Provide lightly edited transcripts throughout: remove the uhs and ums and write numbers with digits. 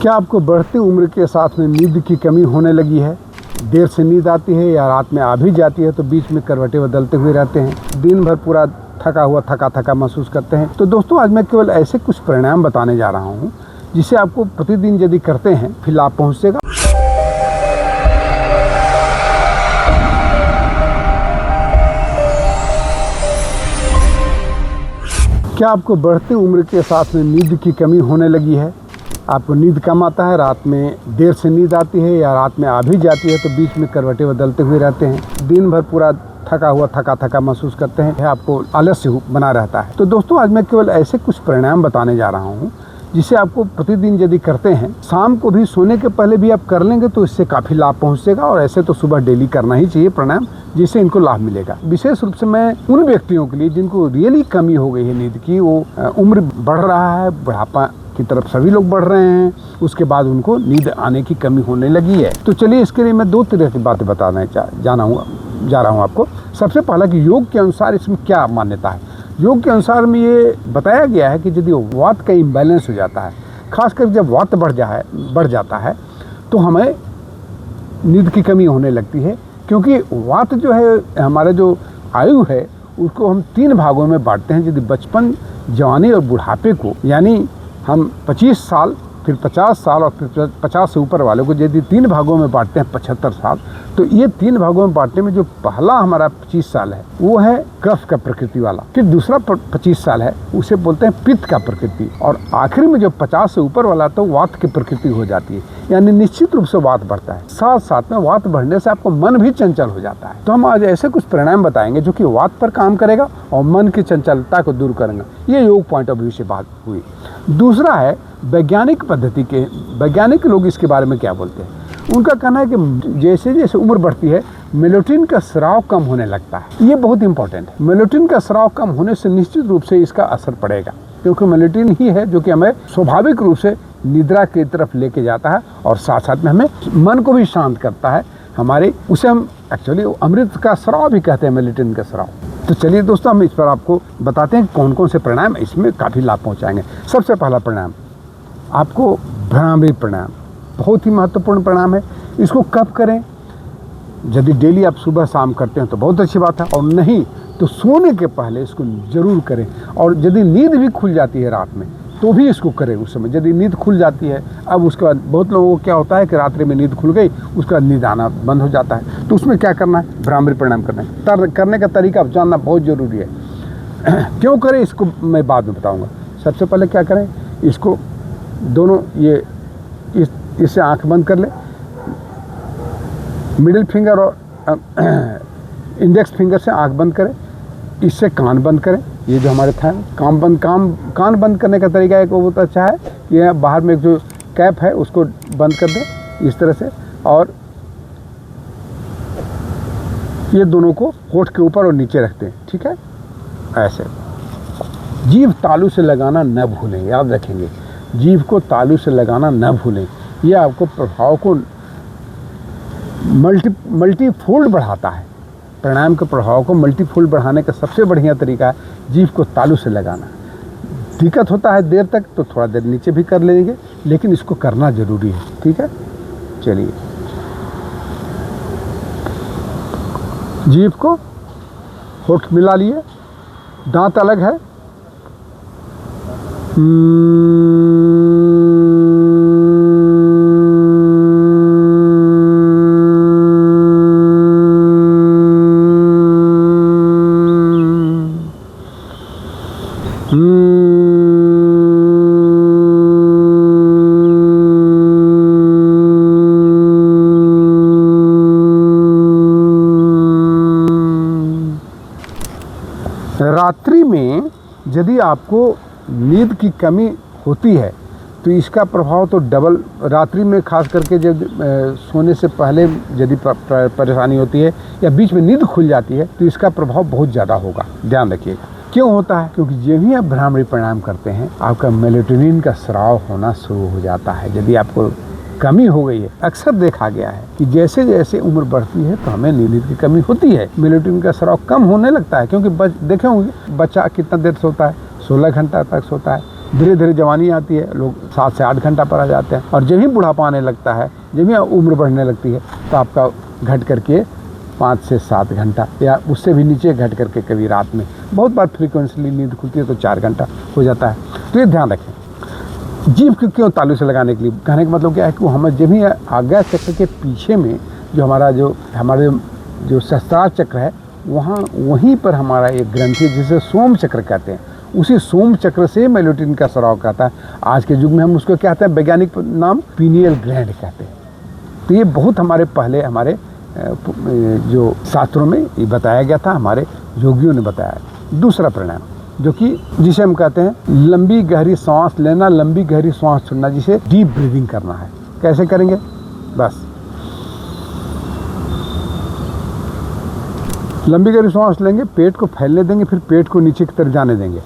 क्या आपको बढ़ती उम्र के साथ में नींद की कमी होने लगी है? देर से नींद आती है या रात में आ भी जाती है तो बीच में करवटें बदलते हुए रहते हैं, दिन भर पूरा थका महसूस करते हैं? तो दोस्तों, आज मैं केवल ऐसे कुछ परिणाम बताने जा रहा हूँ जिसे आपको प्रतिदिन यदि करते हैं फिर लाभ पहुँचेगा। क्या आपको बढ़ती उम्र के साथ में नींद की कमी होने लगी है? आपको नींद कम आता है, रात में देर से नींद आती है या रात में आ भी जाती है तो बीच में करवटें बदलते हुए रहते हैं, दिन भर पूरा थका महसूस करते हैं, आपको आलस्य बना रहता है? तो दोस्तों, आज मैं केवल ऐसे कुछ परिणाम बताने जा रहा हूँ जिसे आपको प्रतिदिन यदि करते हैं, शाम को भी सोने के पहले भी आप कर लेंगे तो इससे काफ़ी लाभ पहुँचेगा। और ऐसे तो सुबह डेली करना ही चाहिए प्राणायाम, जिससे इनको लाभ मिलेगा। विशेष रूप से मैं उन व्यक्तियों के लिए जिनको रियली कमी हो गई है नींद की, वो उम्र बढ़ रहा है, बुढ़ापा की तरफ सभी लोग बढ़ रहे हैं, उसके बाद उनको नींद आने की कमी होने लगी है। तो चलिए, इसके लिए मैं 2 तरह की बातें बताने जा रहा हूँ आपको। सबसे पहला कि योग के अनुसार इसमें क्या मान्यता है। योग के अनुसार में ये बताया गया है कि यदि वात का इम्बैलेंस हो जाता है, खासकर जब वात बढ़ जाता है तो हमें नींद की कमी होने लगती है। क्योंकि वात जो है, हमारा जो आयु है उसको हम 3 भागों में बांटते हैं। यदि बचपन, जवानी और बुढ़ापे को, यानी हम 25 साल, फिर 50 साल और फिर 50 से ऊपर वालों को यदि 3 भागों में बांटते हैं, 75 साल, तो ये 3 भागों में बांटने में जो पहला हमारा 25 साल है वो है कफ का प्रकृति वाला, फिर दूसरा 25 साल है उसे बोलते हैं पित्त का प्रकृति, और आखिरी में जो 50 से ऊपर वाला तो वात की प्रकृति हो जाती है। यानी निश्चित रूप से वात बढ़ता है, साथ साथ में वात बढ़ने से आपको मन भी चंचल हो जाता है। तो हम आज ऐसे कुछ प्राणायाम बताएंगे जो कि वात पर काम करेगा और मन की चंचलता को दूर करेंगे। ये योग पॉइंट ऑफ व्यू से बात हुई। दूसरा है वैज्ञानिक पद्धति के, वैज्ञानिक लोग इसके बारे में क्या बोलते हैं। उनका कहना है कि जैसे जैसे उम्र बढ़ती है मेलेटोनिन का स्राव कम होने लगता है। ये बहुत इंपॉर्टेंट है। मेलेटोनिन का स्राव कम होने से निश्चित रूप से इसका असर पड़ेगा, क्योंकि मेलेटोनिन ही है जो कि हमें स्वाभाविक रूप से निद्रा की तरफ लेके जाता है और साथ साथ में हमें मन को भी शांत करता है। हमारे उसे हम एक्चुअली अमृत का स्राव भी कहते हैं, मेलेटोनिन का स्राव। तो चलिए दोस्तों, हम इस पर आपको बताते हैं कौन कौन से प्राणायाम इसमें काफ़ी लाभ पहुंचाएंगे। सबसे पहला प्राणायाम आपको भ्रामरी प्राणायाम, बहुत ही महत्वपूर्ण प्राणायाम है। इसको कब करें? यदि डेली आप सुबह शाम करते हैं तो बहुत अच्छी बात है, और नहीं तो सोने के पहले इसको जरूर करें। और यदि नींद भी खुल जाती है रात में तो भी इसको करें उस समय। यदि नींद खुल जाती है, अब उसके बाद बहुत लोगों को क्या होता है कि रात्रि में नींद खुल गई, उसके बाद नींद आना बंद हो जाता है। तो उसमें क्या करना है? भ्रामरी प्राणायाम करना है। करने का तरीका जानना बहुत ज़रूरी है। क्यों करें इसको मैं बाद में बताऊँगा। सबसे पहले क्या करें, इसको दोनों ये इससे आंख बंद कर ले, मिडिल फिंगर और इंडेक्स फिंगर से आंख बंद करें, इससे कान बंद करें। ये जो हमारे था कान बंद करने का तरीका एक बहुत अच्छा है। ये बाहर में एक जो कैप है उसको बंद कर दें इस तरह से, और ये दोनों को होठ के ऊपर और नीचे रखते हैं, ठीक है, ऐसे। जीभ तालू से लगाना न भूलें, याद रखेंगे, जीभ को तालू से लगाना न भूलें। ये आपको प्रभाव को मल्टीफोल्ड बढ़ाता है। प्राणायाम के प्रभाव को मल्टीफोल्ड बढ़ाने का सबसे बढ़िया तरीका है जीभ को तालू से लगाना। दिक्कत होता है देर तक तो थोड़ा देर नीचे भी कर लेंगे, लेकिन इसको करना जरूरी है, ठीक है। चलिए, जीभ को होठ मिला लिए, दांत अलग है, रात्रि में यदि आपको नींद की कमी होती है तो इसका प्रभाव तो डबल, रात्रि में खास करके जब सोने से पहले यदि परेशानी होती है या बीच में नींद खुल जाती है तो इसका प्रभाव बहुत ज़्यादा होगा। ध्यान रखिएगा। क्यों होता है? क्योंकि जब भी आप भ्रामरी प्राणायाम करते हैं आपका मेलेटोनिन का स्राव होना शुरू हो जाता है। यदि आपको कमी हो गई है, अक्सर देखा गया है कि जैसे जैसे उम्र बढ़ती है तो हमें नींद की कमी होती है, मेलेटोनिन का स्राव कम होने लगता है। क्योंकि देखे होंगे बच्चा कितना देर सोता है, 16 घंटा तक सोता है, धीरे धीरे जवानी आती है, लोग 7 से 8 घंटा पर आ जाते हैं, और जब ही बुढ़ापा आने लगता है, जब ही उम्र बढ़ने लगती है, तो आपका घट करके 5 से 7 घंटा या उससे भी नीचे घट करके कभी रात में बहुत बार फ्रीक्वेंसली नींद खुलती है तो 4 घंटा हो जाता है। तो ये ध्यान रखें। जीभ को क्यों तालू से लगाने के लिए, कहने का मतलब क्या है कि वो हमें जब ही आज्ञा चक्र के पीछे में जो हमारे जो सहस्त्रार चक्र है, वहीं पर हमारा एक ग्रंथि है जिसे सोम चक्र कहते हैं। उसी सोम चक्र से मेलेटोनिन का स्राव करता है। आज के युग में हम उसको क्या कहते हैं, वैज्ञानिक नाम पीनियल ग्लैंड कहते हैं। तो ये बहुत हमारे जो शास्त्रों में ये बताया गया था, हमारे योगियों ने बताया। दूसरा प्राणायाम जो कि जिसे हम कहते हैं लंबी गहरी सांस लेना, लंबी गहरी सांस छोड़ना, जिसे डीप ब्रीदिंग करना है। कैसे करेंगे, बस लंबी गहरी सांस लेंगे, पेट को फैलने देंगे, फिर पेट को नीचे की तरफ जाने देंगे।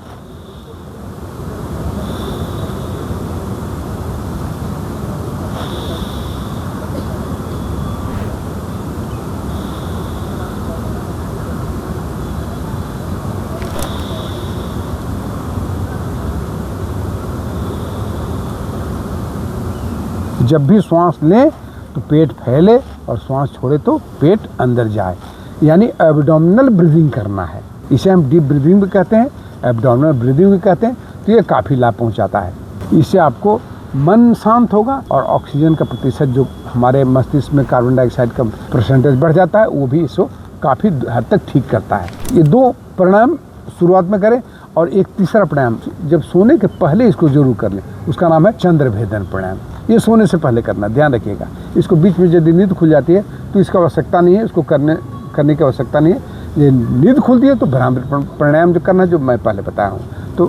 जब भी श्वास लें तो पेट फैले और श्वास छोड़े तो पेट अंदर जाए, यानी एब्डोमिनल ब्रीदिंग करना है। इसे हम डीप ब्रीदिंग भी कहते हैं, एब्डोमिनल ब्रीदिंग भी कहते हैं। तो ये काफ़ी लाभ पहुंचाता है। इससे आपको मन शांत होगा और ऑक्सीजन का प्रतिशत, जो हमारे मस्तिष्क में कार्बन डाइऑक्साइड का परसेंटेज बढ़ जाता है, वो भी इसको काफ़ी हद तक ठीक करता है। ये 2 प्राणायाम शुरुआत में करें, और एक तीसरा प्राणायाम जब सोने के पहले इसको जरूर कर लें, उसका नाम है चंद्रभेदन प्राणायाम। ये सोने से पहले करना, ध्यान रखिएगा। इसको बीच में यदि नींद खुल जाती है तो इसका आवश्यकता नहीं है, इसको करने की आवश्यकता नहीं है। ये नींद खुलती है तो भ्रामरी प्राणायाम जो करना है, जो मैं पहले बताया हूँ। तो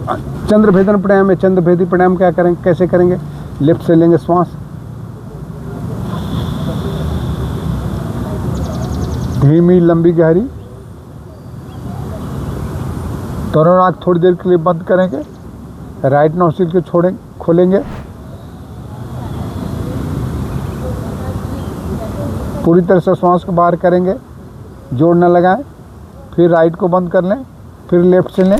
चंद्रभेदन प्राणायाम में चंद्रभेदी प्राणायाम क्या करेंगे, कैसे करेंगे, लेफ्ट से लेंगे श्वास, धीमी लंबी गहरी, दोनों आँख थोड़ी देर के लिए बंद करेंगे, राइट नोस्ट्रिल को खोलेंगे, पूरी तरह से श्वास को बाहर करेंगे, जोर न लगाएं, फिर राइट को बंद कर लें, फिर लेफ्ट से लें,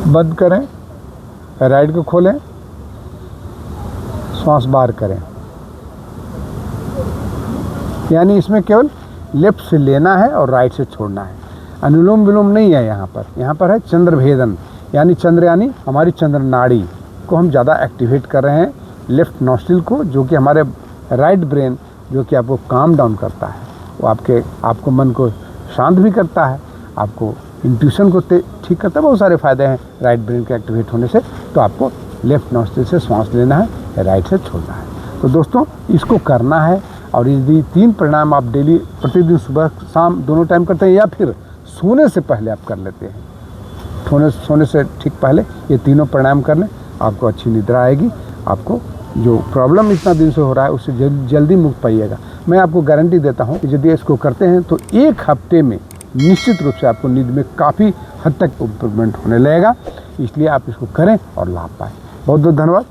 बंद करें, राइट को खोलें, श्वास बाहर करें। यानी इसमें केवल लेफ्ट से लेना है और राइट से छोड़ना है। अनुलोम विलोम नहीं है यहाँ पर है चंद्रभेदन, यानी चंद्र यानी हमारी चंद्र नाड़ी को हम ज़्यादा एक्टिवेट कर रहे हैं, लेफ्ट नॉस्ट्रिल को, जो कि हमारे राइट ब्रेन जो कि आपको काम डाउन करता है, वो आपको मन को शांत भी करता है, आपको इंट्यूशन को ठीक करता है। बहुत सारे फ़ायदे हैं राइट ब्रेन के एक्टिवेट होने से। तो आपको लेफ्ट नॉस्ट्रिल से सांस लेना है, राइट से छोड़ना है। तो दोस्तों इसको करना है, और यदि 3 प्राणायाम आप डेली प्रतिदिन सुबह शाम दोनों टाइम करते हैं, या फिर सोने से पहले आप कर लेते हैं, सोने से ठीक पहले ये तीनों प्राणायाम कर लें, आपको अच्छी निद्रा आएगी। आपको जो प्रॉब्लम इतना दिन से हो रहा है उससे जल्दी मुक्त पाइएगा। मैं आपको गारंटी देता हूँ कि यदि इसको करते हैं तो 1 हफ्ते में निश्चित रूप से आपको नींद में काफ़ी हद तक इम्प्रूवमेंट होने लगेगा। इसलिए आप इसको करें और लाभ पाएँ। बहुत बहुत धन्यवाद।